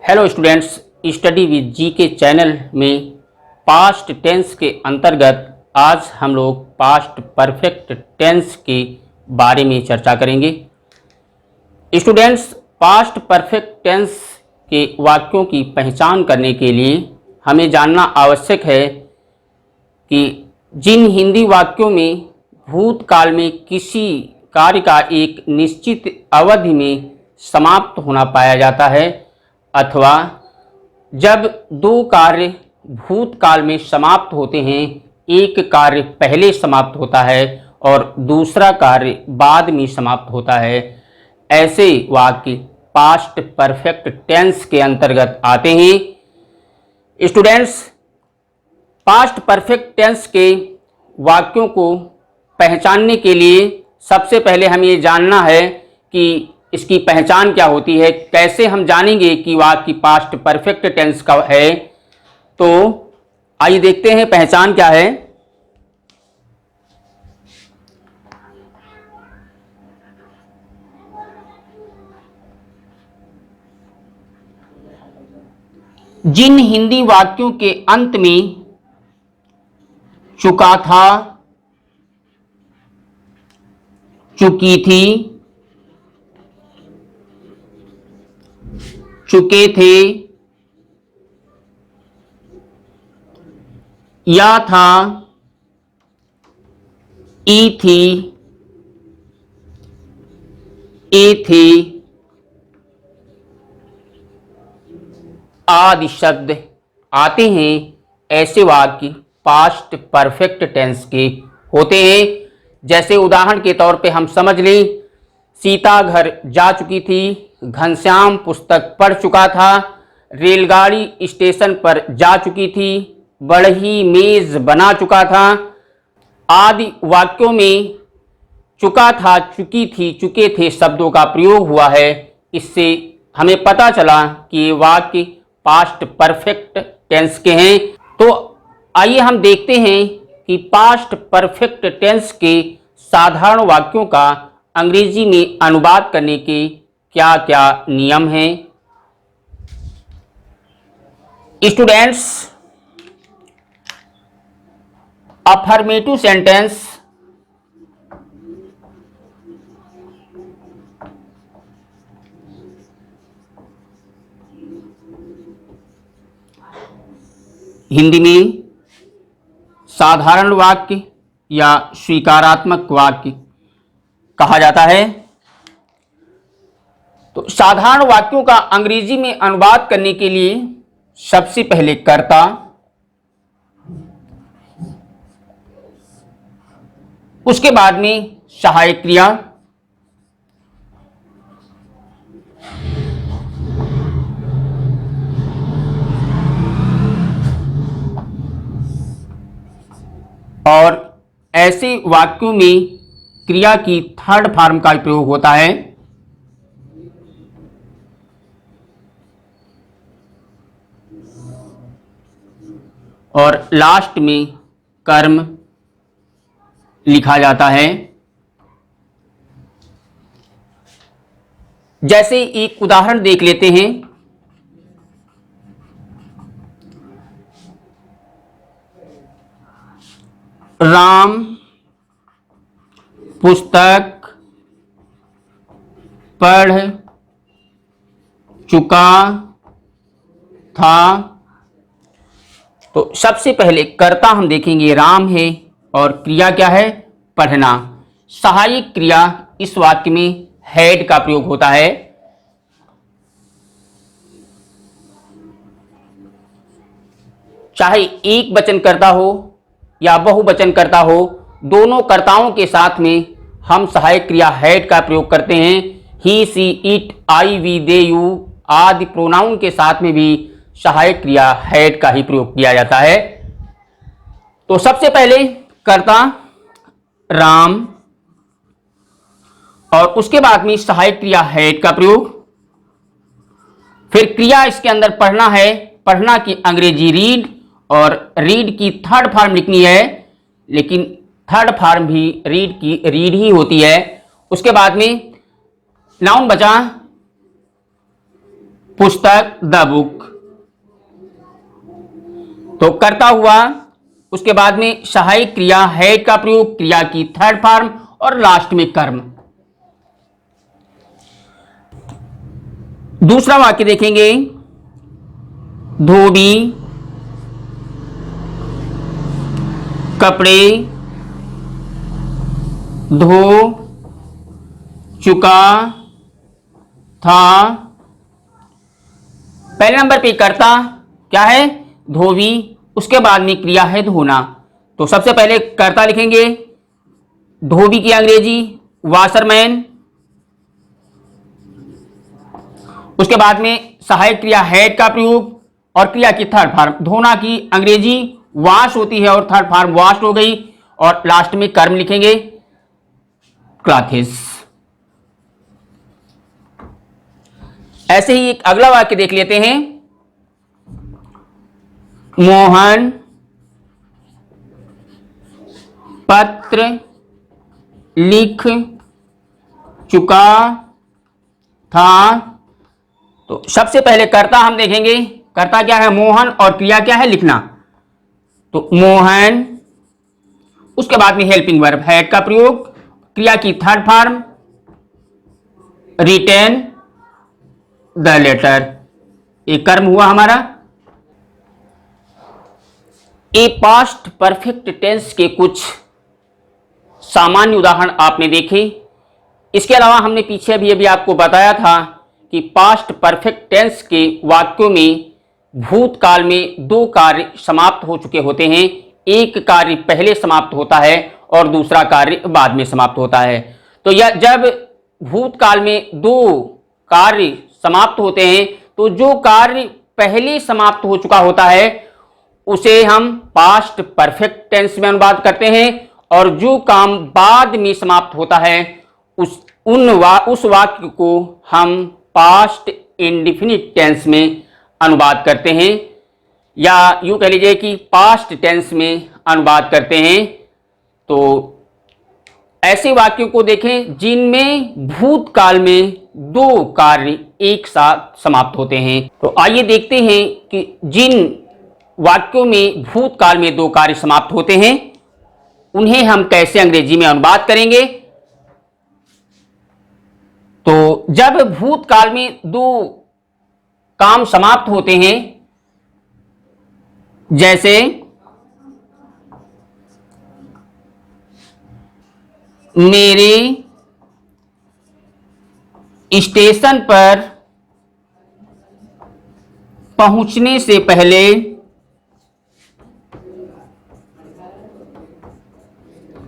Hello students, study with जी के channel में past tense के अंतर्गत आज हम लोग पास्ट परफेक्ट टेंस के बारे में चर्चा करेंगे। स्टूडेंट्स, पास्ट परफेक्ट टेंस के वाक्यों की पहचान करने के लिए हमें जानना आवश्यक है कि जिन हिंदी वाक्यों में भूतकाल में किसी कार्य का एक निश्चित अवधि में समाप्त होना पाया जाता है अथवा जब दो कार्य भूतकाल में समाप्त होते हैं, एक कार्य पहले समाप्त होता है और दूसरा कार्य बाद में समाप्त होता है, ऐसे वाक्य पास्ट परफेक्ट टेंस के अंतर्गत आते हैं। स्टूडेंट्स, पास्ट परफेक्ट टेंस के वाक्यों को पहचानने के लिए सबसे पहले हमें ये जानना है कि इसकी पहचान क्या होती है। कैसे हम जानेंगे कि वाक्य पास्ट परफेक्ट टेंस का है? तो आइए देखते हैं पहचान क्या है। जिन हिंदी वाक्यों के अंत में चुका था, चुकी थी, चुके थे या था, ई थी, ए थे आदि शब्द आते हैं, ऐसे वाक्य पास्ट परफेक्ट टेंस के होते हैं। जैसे उदाहरण के तौर पे हम समझ लें, सीता घर जा चुकी थी, घनश्याम पुस्तक पढ़ चुका था, रेलगाड़ी स्टेशन पर जा चुकी थी, बढ़ई मेज बना चुका था आदि वाक्यों में चुका था, चुकी थी, चुके थे शब्दों का प्रयोग हुआ है। इससे हमें पता चला कि ये वाक्य पास्ट परफेक्ट टेंस के हैं। तो आइए हम देखते हैं कि पास्ट परफेक्ट टेंस के साधारण वाक्यों का अंग्रेजी में अनुवाद करने के क्या क्या नियम हैं। स्टूडेंट्स, अफर्मेटिव सेंटेंस हिंदी में साधारण वाक्य या स्वीकारात्मक वाक्य कहा जाता है। तो साधारण वाक्यों का अंग्रेजी में अनुवाद करने के लिए सबसे पहले कर्ता, उसके बाद में सहायक क्रिया, और ऐसे वाक्यों में क्रिया की थर्ड फॉर्म का प्रयोग होता है। और लास्ट में कर्म लिखा जाता है। जैसे एक उदाहरण देख लेते हैं। राम पुस्तक पढ़ चुका था। तो सबसे पहले कर्ता हम देखेंगे राम है और क्रिया क्या है? पढ़ना। सहायक क्रिया इस वाक्य में हैड का प्रयोग होता है। चाहे एक वचन कर्ता हो या बहुवचन कर्ता हो, दोनों कर्ताओं के साथ में हम सहायक क्रिया हैड का प्रयोग करते हैं। He, she, it, I, we, they, you आदि प्रोनाउन के साथ में भी सहायक क्रिया हैड का ही प्रयोग किया जाता है। तो सबसे पहले कर्ता राम और उसके बाद में सहायक क्रिया हैड का प्रयोग। फिर क्रिया इसके अंदर पढ़ना है। पढ़ना की अंग्रेजी रीड और रीड की थर्ड फॉर्म लिखनी है, लेकिन थर्ड फॉर्म भी रीड की रीड ही होती है। उसके बाद में नाउन बचा पुस्तक, द बुक। तो कर्ता हुआ, उसके बाद में सहायक क्रिया हैड का प्रयोग, क्रिया की थर्ड फॉर्म और लास्ट में कर्म। दूसरा वाक्य देखेंगे, धोबी कपड़े धो चुका था। पहले नंबर पे कर्ता क्या है, धोबी, उसके बाद में क्रिया है धोना। तो सबसे पहले कर्ता लिखेंगे, धोबी की अंग्रेजी वॉशरमैन, उसके बाद में सहायक क्रिया हैड का प्रयोग और क्रिया की थर्ड फॉर्म, धोना की अंग्रेजी वॉश होती है और थर्ड फॉर्म वॉश्ड हो गई, और लास्ट में कर्म लिखेंगे क्लॉथेस। ऐसे ही एक अगला वाक्य देख लेते हैं, मोहन पत्र लिख चुका था। तो सबसे पहले कर्ता हम देखेंगे, कर्ता क्या है मोहन और क्रिया क्या है लिखना। तो मोहन, उसके बाद में हेल्पिंग वर्ब हैड का प्रयोग, क्रिया की third form written the letter, एक कर्म हुआ हमारा। ए पास्ट परफेक्ट टेंस के कुछ सामान्य उदाहरण आपने देखे। इसके अलावा हमने पीछे भी अभी आपको बताया था कि पास्ट परफेक्ट टेंस के वाक्यों में भूतकाल में दो कार्य समाप्त हो चुके होते हैं, एक कार्य पहले समाप्त होता है और दूसरा कार्य बाद में समाप्त होता है। तो यह जब भूतकाल में दो कार्य समाप्त होते हैं तो जो कार्य पहले समाप्त हो चुका होता है उसे हम पास्ट परफेक्ट टेंस में अनुवाद करते हैं, और जो काम बाद में समाप्त होता है उस वाक्य को हम पास्ट इंडेफिनिट टेंस में अनुवाद करते हैं, या यूं कह लीजिए कि पास्ट टेंस में अनुवाद करते हैं। तो ऐसे वाक्यों को देखें जिनमें भूतकाल में दो कार्य एक साथ समाप्त होते हैं। तो आइए देखते हैं कि जिन वाक्यों में भूतकाल में दो कार्य समाप्त होते हैं उन्हें हम कैसे अंग्रेजी में अनुवाद करेंगे। तो जब भूतकाल में दो काम समाप्त होते हैं, जैसे मेरे स्टेशन पर पहुंचने से पहले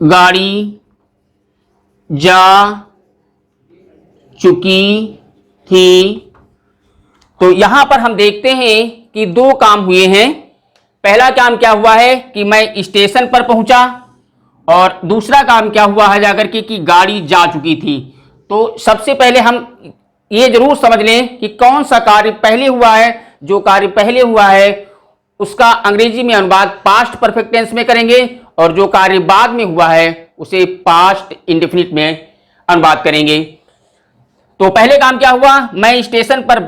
गाड़ी जा चुकी थी। तो यहां पर हम देखते हैं कि दो काम हुए हैं। पहला काम क्या हुआ है कि मैं स्टेशन पर पहुंचा, और दूसरा काम क्या हुआ है जाकर के कि गाड़ी जा चुकी थी। तो सबसे पहले हम ये जरूर समझ लें कि कौन सा कार्य पहले हुआ है। जो कार्य पहले हुआ है उसका अंग्रेजी में अनुवाद पास्ट परफेक्ट टेंस में करेंगे, और जो कार्य बाद में हुआ है उसे पास्ट इंडेफिनिट में अनुवाद करेंगे। तो पहले काम क्या हुआ, मैं स्टेशन पर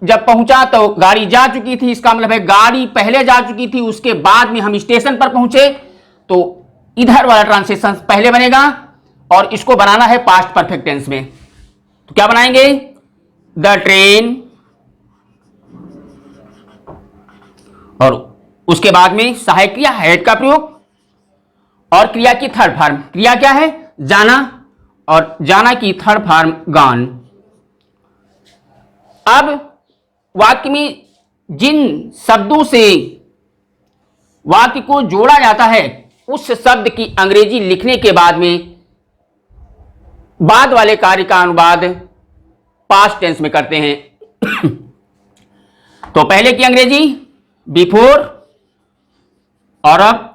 जब पहुंचा तो गाड़ी जा चुकी थी, इसका मतलब है गाड़ी पहले जा चुकी थी, उसके बाद में हम स्टेशन पर पहुंचे। तो इधर वाला ट्रांसलेशन पहले बनेगा और इसको बनाना है पास्ट परफेक्ट टेंस में। तो क्या बनाएंगे, द ट्रेन, और उसके बाद में सहायक क्रिया हैड का प्रयोग और क्रिया की थर्ड फॉर्म, क्रिया क्या है जाना, और जाना की थर्ड फॉर्म गॉन। अब वाक्य में जिन शब्दों से वाक्य को जोड़ा जाता है उस शब्द की अंग्रेजी लिखने के बाद में बाद वाले कार्य का अनुवाद पास्ट टेंस में करते हैं। तो पहले की अंग्रेजी बिफोर, और अब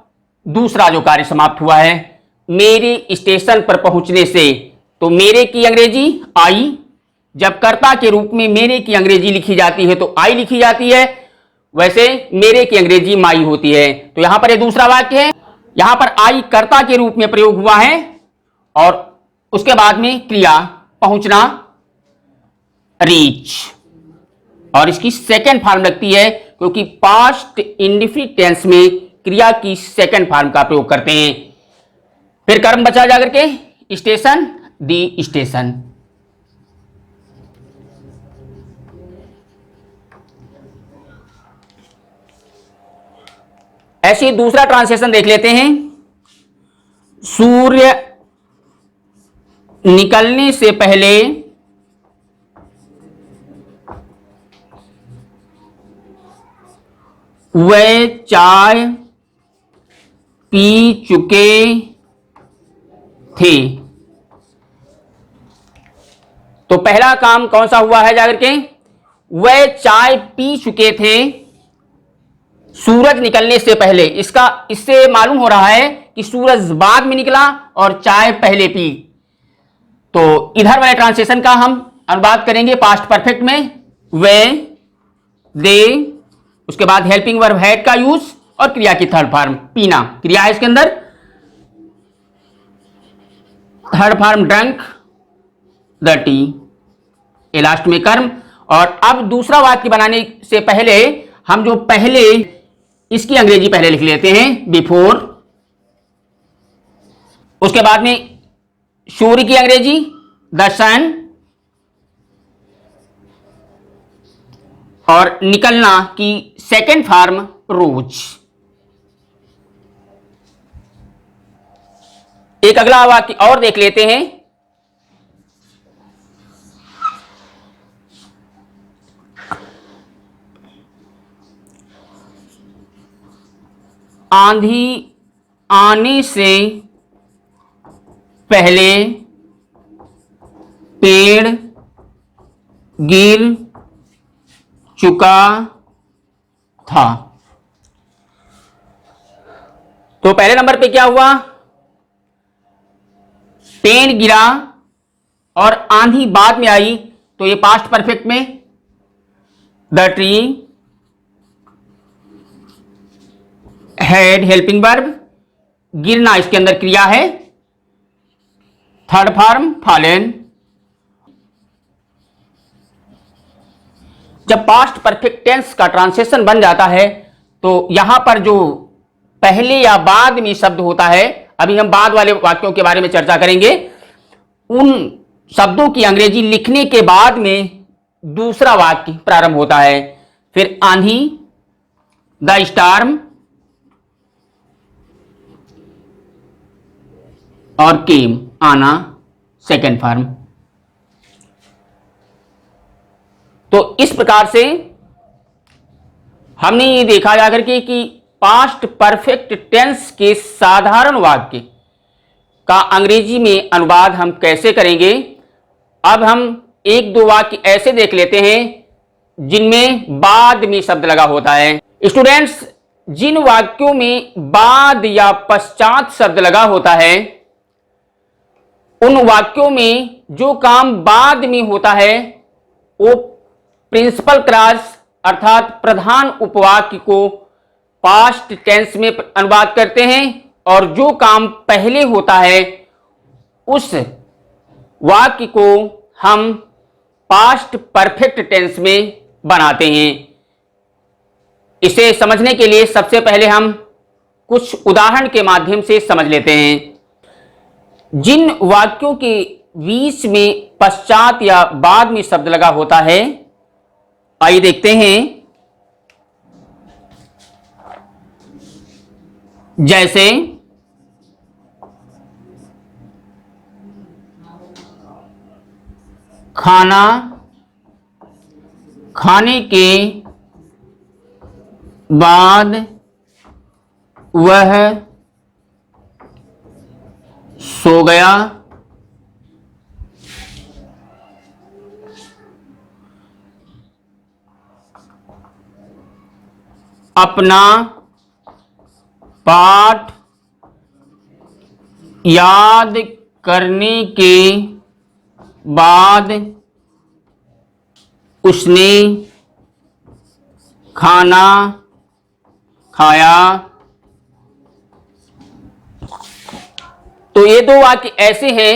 दूसरा जो कार्य समाप्त हुआ है मेरे स्टेशन पर पहुंचने से, तो मेरे की अंग्रेजी आई। जब कर्ता के रूप में मेरे की अंग्रेजी लिखी जाती है तो आई लिखी जाती है, वैसे मेरे की अंग्रेजी माई होती है। तो यहां पर ये दूसरा वाक्य है, यहां पर आई कर्ता के रूप में प्रयोग हुआ है, और उसके बाद में क्रिया पहुंचना रीच। और इसकी सेकंड फॉर्म लगती है क्योंकि पास्ट इंडेफिनिट टेंस में क्रिया की सेकंड फॉर्म का प्रयोग करते हैं। फिर कर्म बचा जाकर के स्टेशन, दी स्टेशन। ऐसे ही दूसरा ट्रांसलेशन देख लेते हैं। सूर्य निकलने से पहले वे चाय पी चुके थे। तो पहला काम कौन सा हुआ है जाकर के, वे चाय पी चुके थे सूरज निकलने से पहले। इससे मालूम हो रहा है कि सूरज बाद में निकला और चाय पहले पी। तो इधर वाले ट्रांसलेशन का हम अनुवाद करेंगे पास्ट परफेक्ट में, वे, दे, उसके बाद हेल्पिंग वर्ब हैड का यूज और क्रिया की थर्ड फॉर्म पीना। क्रिया है इसके अंदर, third form drunk the T, ये लास्ट में कर्म। और अब दूसरा वाक्य बनाने से पहले हम जो पहले इसकी अंग्रेजी पहले लिख लेते हैं, बिफोर। उसके बाद में सूर्य की अंग्रेजी द सन, और निकलना की सेकेंड फॉर्म रोज। एक अगला वाक्य और देख लेते हैं। आंधी आने से पहले पेड़ गिर चुका था। तो पहले नंबर पे क्या हुआ, पेड़ गिरा और आंधी बाद में आई, तो ये पास्ट परफेक्ट में the tree had helping verb, गिरना इसके अंदर क्रिया है, थर्ड फॉर्म फॉलन। जब पास्ट परफेक्ट टेंस का ट्रांसलेशन बन जाता है तो यहां पर जो पहले या बाद में शब्द होता है, अभी हम बाद वाले वाक्यों के बारे में चर्चा करेंगे, उन शब्दों की अंग्रेजी लिखने के बाद में दूसरा वाक्य प्रारंभ होता है। फिर आंधी द स्टार्म और केम, आना सेकेंड फॉर्म। तो इस प्रकार से हमने ये देखा जाकर के कि पास्ट परफेक्ट टेंस के साधारण वाक्य का अंग्रेजी में अनुवाद हम कैसे करेंगे। अब हम एक दो वाक्य ऐसे देख लेते हैं जिनमें बाद में शब्द लगा होता है। स्टूडेंट्स, जिन वाक्यों में बाद या पश्चात शब्द लगा होता है, उन वाक्यों में जो काम बाद में होता है वो प्रिंसिपल क्लॉज अर्थात प्रधान उपवाक्य को पास्ट टेंस में अनुवाद करते हैं, और जो काम पहले होता है उस वाक्य को हम पास्ट परफेक्ट टेंस में बनाते हैं। इसे समझने के लिए सबसे पहले हम कुछ उदाहरण के माध्यम से समझ लेते हैं। जिन वाक्यों के बीच में पश्चात या बाद में शब्द लगा होता है, आइए देखते हैं। जैसे खाना खाने के बाद वह सो गया। अपना पाठ याद करने के बाद उसने खाना खाया। तो ये दो वाक्य ऐसे हैं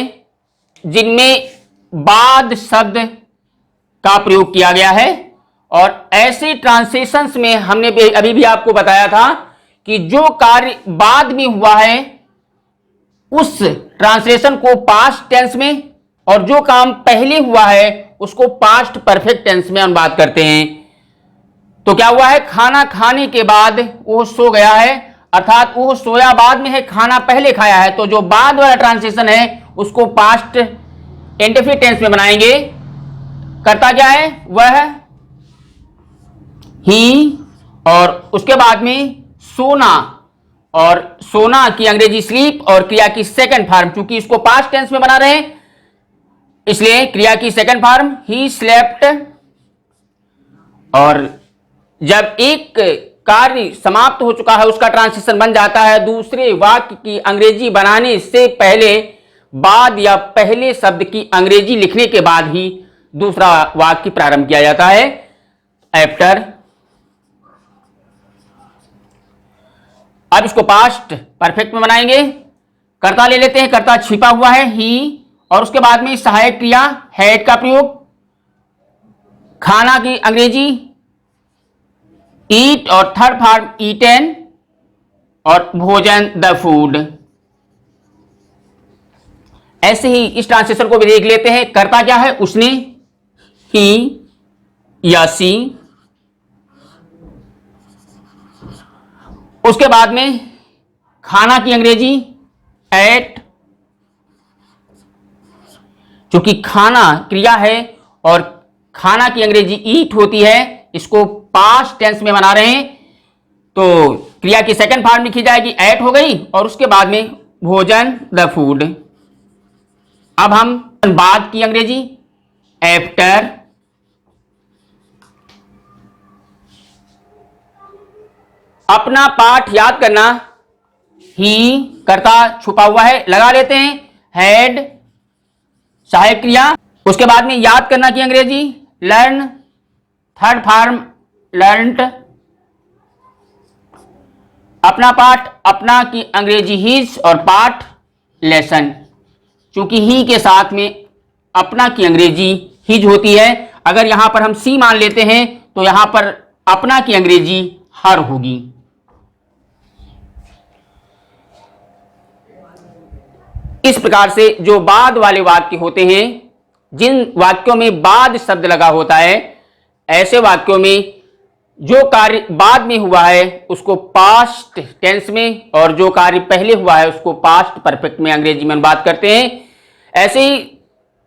जिनमें बाद शब्द का प्रयोग किया गया है और ऐसे ट्रांसलेशंस में हमने अभी भी आपको बताया था कि जो कार्य बाद में हुआ है उस ट्रांसलेशन को पास्ट टेंस में, और जो काम पहले हुआ है उसको पास्ट परफेक्ट टेंस में हम बात करते हैं। तो क्या हुआ है, खाना खाने के बाद वो सो गया है, अर्थात वो सोया बाद में है, खाना पहले खाया है। तो जो बाद वाला ट्रांसलेशन है उसको पास्ट इंडेफिनिट टेंस में बनाएंगे। करता क्या है, वह ही, और उसके बाद में सोना, और सोना की अंग्रेजी स्लीप, और क्रिया की सेकंड फॉर्म, क्योंकि इसको पास्ट टेंस में बना रहे हैं इसलिए क्रिया की सेकंड फॉर्म ही स्लेप्ट। और जब एक कार्य समाप्त हो चुका है उसका ट्रांसलेशन बन जाता है, दूसरे वाक्य की अंग्रेजी बनाने से पहले बाद या पहले शब्द की अंग्रेजी लिखने के बाद ही दूसरा वाक्य प्रारंभ किया जाता है, आफ्टर। अब इसको पास्ट परफेक्ट में बनाएंगे। कर्ता ले लेते हैं, कर्ता छिपा हुआ है ही, और उसके बाद में सहायक क्रिया हैड का प्रयोग, खाना की अंग्रेजी ईट, और थर्ड फॉर्म ईटेन, और भोजन द फूड। ऐसे ही इस ट्रांसलेशन को भी देख लेते हैं। कर्ता क्या है, उसने, ही या सी, उसके बाद में खाना की अंग्रेजी एट, क्योंकि खाना क्रिया है और खाना की अंग्रेजी ईट होती है, इसको पास्ट टेंस में बना रहे हैं, तो क्रिया की सेकंड फॉर्म लिखी जाएगी एट हो गई, और उसके बाद में भोजन द फूड। अब हम बाद की अंग्रेजी आफ्टर, अपना पाठ याद करना ही, कर्ता छुपा हुआ है लगा लेते हैं, हैड सहायक क्रिया, उसके बाद में याद करना की अंग्रेजी लर्न, थर्ड फॉर्म लर्नड, अपना पाठ अपना की अंग्रेजी हिज, और पाठ लेसन, क्योंकि ही के साथ में अपना की अंग्रेजी हिज होती है। अगर यहां पर हम सी मान लेते हैं तो यहां पर अपना की अंग्रेजी हर होगी। इस प्रकार से जो बाद वाले वाक्य होते हैं, जिन वाक्यों में बाद शब्द लगा होता है, ऐसे वाक्यों में जो कार्य बाद में हुआ है उसको पास्ट टेंस में, और जो कार्य पहले हुआ है उसको पास्ट परफेक्ट में अंग्रेजी में बात करते हैं। ऐसे ही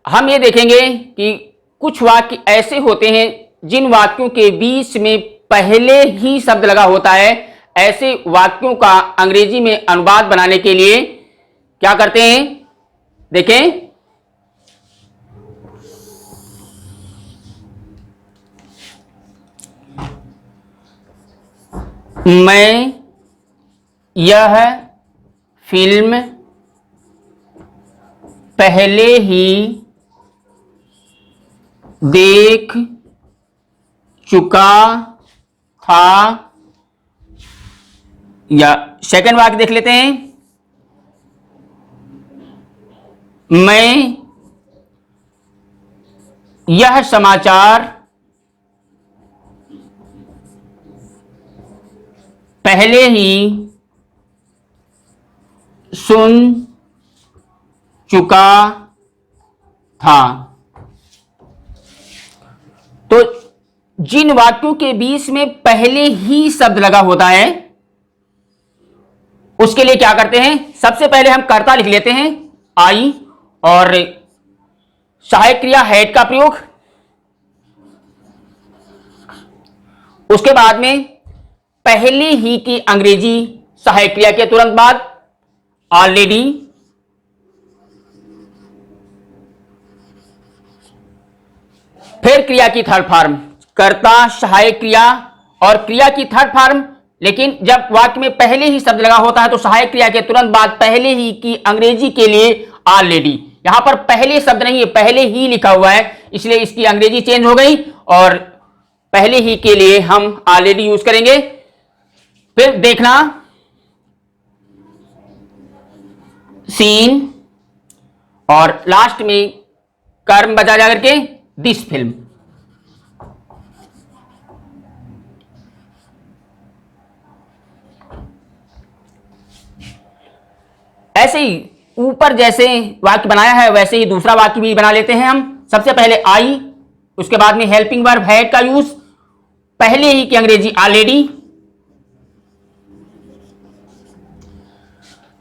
हम ये देखेंगे कि कुछ वाक्य ऐसे होते हैं जिन वाक्यों के बीच में पहले ही शब्द लगा होता है। ऐसे वाक्यों का अंग्रेजी में अनुवाद बनाने के लिए क्या करते हैं, देखें। मैं यह फिल्म पहले ही देख चुका था, या सेकंड वाक्य देख लेते हैं, मैं यह समाचार पहले ही सुन चुका था। तो जिन वाक्यों के बीच में पहले ही शब्द लगा होता है उसके लिए क्या करते हैं, सबसे पहले हम कर्ता लिख लेते हैं आई, और सहायक क्रिया हैड का प्रयोग, उसके बाद में पहले ही की अंग्रेजी सहायक क्रिया के तुरंत बाद ऑलरेडी, फिर क्रिया की थर्ड फॉर्म कर्ता सहायक क्रिया और क्रिया की थर्ड फॉर्म। लेकिन जब वाक्य में पहले ही शब्द लगा होता है तो सहायक क्रिया के तुरंत बाद पहले ही की अंग्रेजी के लिए ऑलरेडी। यहां पर पहले शब्द नहीं है, पहले ही लिखा हुआ है, इसलिए इसकी अंग्रेजी चेंज हो गई और पहले ही के लिए हम ऑलरेडी यूज करेंगे। फिर देखना सीन, और लास्ट में कर्म बचा जाकर के दिस फिल्म। ऐसे ही ऊपर जैसे वाक्य बनाया है वैसे ही दूसरा वाक्य भी बना लेते हैं हम। सबसे पहले आई, उसके बाद में हेल्पिंग वर्ब हैड का यूज, पहले ही की अंग्रेजी ऑलरेडी,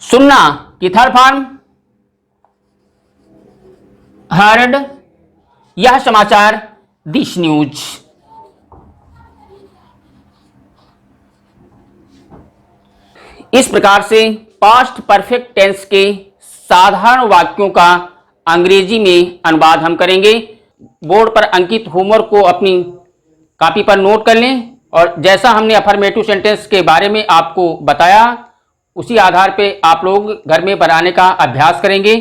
सुनना की थर्ड फॉर्म हर्ड, यह समाचार दिस न्यूज। इस प्रकार से पास्ट परफेक्ट टेंस के साधारण वाक्यों का अंग्रेजी में अनुवाद हम करेंगे। बोर्ड पर अंकित होमवर्क को अपनी कॉपी पर नोट कर लें और जैसा हमने अफर्मेटिव सेंटेंस के बारे में आपको बताया उसी आधार पे आप लोग घर में बनाने का अभ्यास करेंगे।